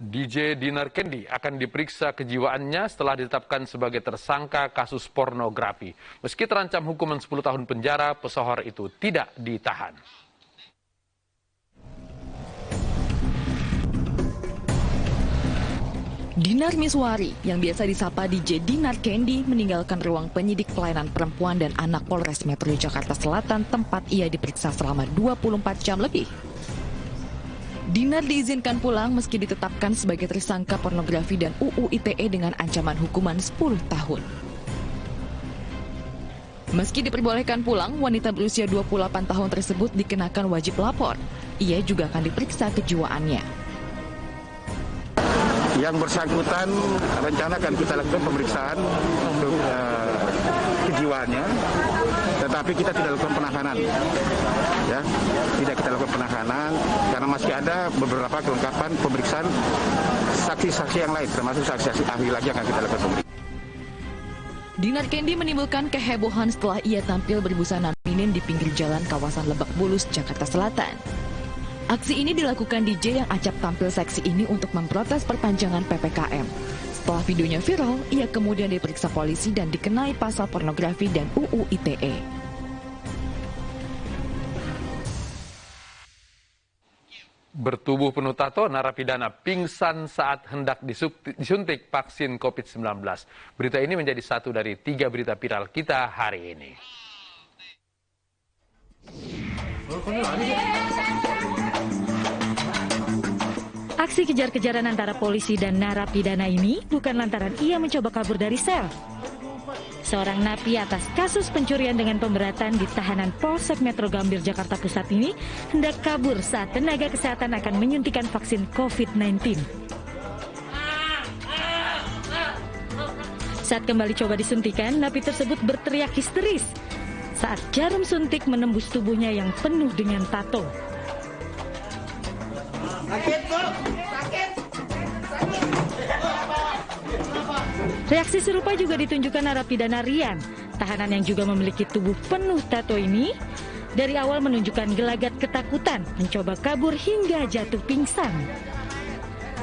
DJ Dinar Kendi akan diperiksa kejiwaannya setelah ditetapkan sebagai tersangka kasus pornografi. Meski terancam hukuman 10 tahun penjara, pesohor itu tidak ditahan. Dinar Miswari, yang biasa disapa DJ Dinar Kendi, meninggalkan ruang penyidik pelayanan perempuan dan anak Polres Metro Jakarta Selatan, tempat ia diperiksa selama 24 jam lebih. Dinar diizinkan pulang meski ditetapkan sebagai tersangka pornografi dan UU ITE dengan ancaman hukuman 10 tahun. Meski diperbolehkan pulang, wanita berusia 28 tahun tersebut dikenakan wajib lapor. Ia juga akan diperiksa kejiwaannya. Yang bersangkutan rencana akan kita lakukan pemeriksaan untuk kejiwaannya, tetapi kita tidak lakukan penahanan. Ya, tidak kita lakukan penahanan karena masih ada beberapa kelengkapan pemeriksaan saksi-saksi yang lain, termasuk saksi-saksi ahli lagi yang akan kita lakukan pemeriksaan. Dinar Kendi menimbulkan kehebohan setelah ia tampil berbusana feminin di pinggir jalan kawasan Lebak Bulus, Jakarta Selatan. Aksi ini dilakukan DJ yang acap tampil seksi ini untuk memprotes perpanjangan PPKM. Setelah videonya viral, ia kemudian diperiksa polisi dan dikenai pasal pornografi dan UU ITE. Bertubuh penuh tato, narapidana pingsan saat hendak disuntik vaksin COVID-19. Berita ini menjadi satu dari 3 berita viral kita hari ini. Aksi kejar-kejaran antara polisi dan narapidana ini bukan lantaran ia mencoba kabur dari sel. Seorang napi atas kasus pencurian dengan pemberatan di tahanan Polsek Metro Gambir, Jakarta Pusat ini hendak kabur saat tenaga kesehatan akan menyuntikan vaksin COVID-19. Saat kembali coba disuntikan, napi tersebut berteriak histeris saat jarum suntik menembus tubuhnya yang penuh dengan tato. Sakit, Bu! Sakit! Reaksi serupa juga ditunjukkan narapidana Rian, tahanan yang juga memiliki tubuh penuh tato ini. Dari awal menunjukkan gelagat ketakutan, mencoba kabur hingga jatuh pingsan.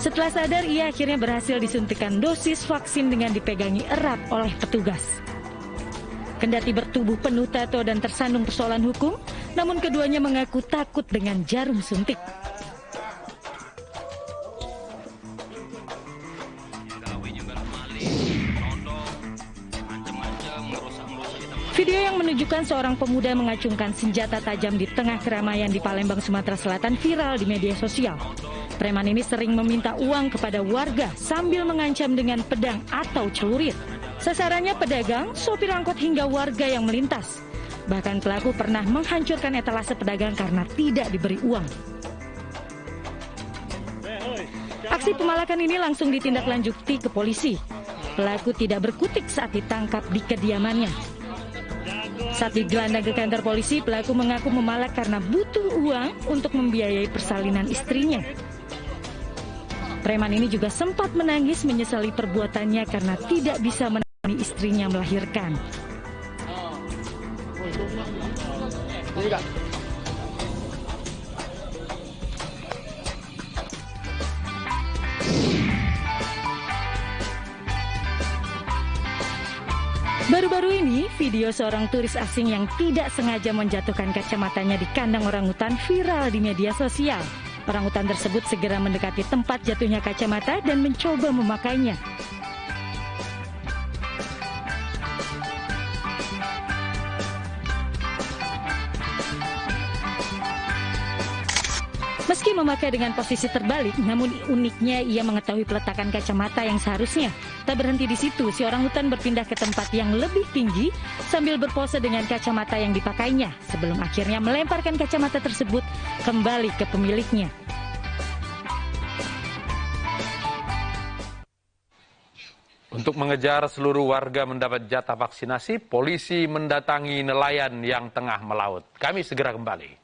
Setelah sadar, ia akhirnya berhasil disuntikan dosis vaksin dengan dipegangi erat oleh petugas. Kendati bertubuh penuh tato dan tersandung persoalan hukum, namun keduanya mengaku takut dengan jarum suntik. Video yang menunjukkan seorang pemuda mengacungkan senjata tajam di tengah keramaian di Palembang, Sumatera Selatan viral di media sosial. Preman ini sering meminta uang kepada warga sambil mengancam dengan pedang atau celurit. Sasarannya pedagang, sopir angkot hingga warga yang melintas. Bahkan pelaku pernah menghancurkan etalase pedagang karena tidak diberi uang. Aksi pemalakan ini langsung ditindaklanjuti ke polisi. Pelaku tidak berkutik saat ditangkap di kediamannya. Saat digelandang ke kantor polisi, pelaku mengaku memalak karena butuh uang untuk membiayai persalinan istrinya. Preman ini juga sempat menangis menyesali perbuatannya karena tidak bisa menemani istrinya melahirkan. Baru-baru ini, video seorang turis asing yang tidak sengaja menjatuhkan kacamatanya di kandang orangutan viral di media sosial. Orangutan tersebut segera mendekati tempat jatuhnya kacamata dan mencoba memakainya. Meski memakai dengan posisi terbalik, namun uniknya ia mengetahui peletakan kacamata yang seharusnya. Tak berhenti di situ, si orangutan berpindah ke tempat yang lebih tinggi sambil berpose dengan kacamata yang dipakainya, sebelum akhirnya melemparkan kacamata tersebut kembali ke pemiliknya. Untuk mengejar seluruh warga mendapat jatah vaksinasi, polisi mendatangi nelayan yang tengah melaut. Kami segera kembali.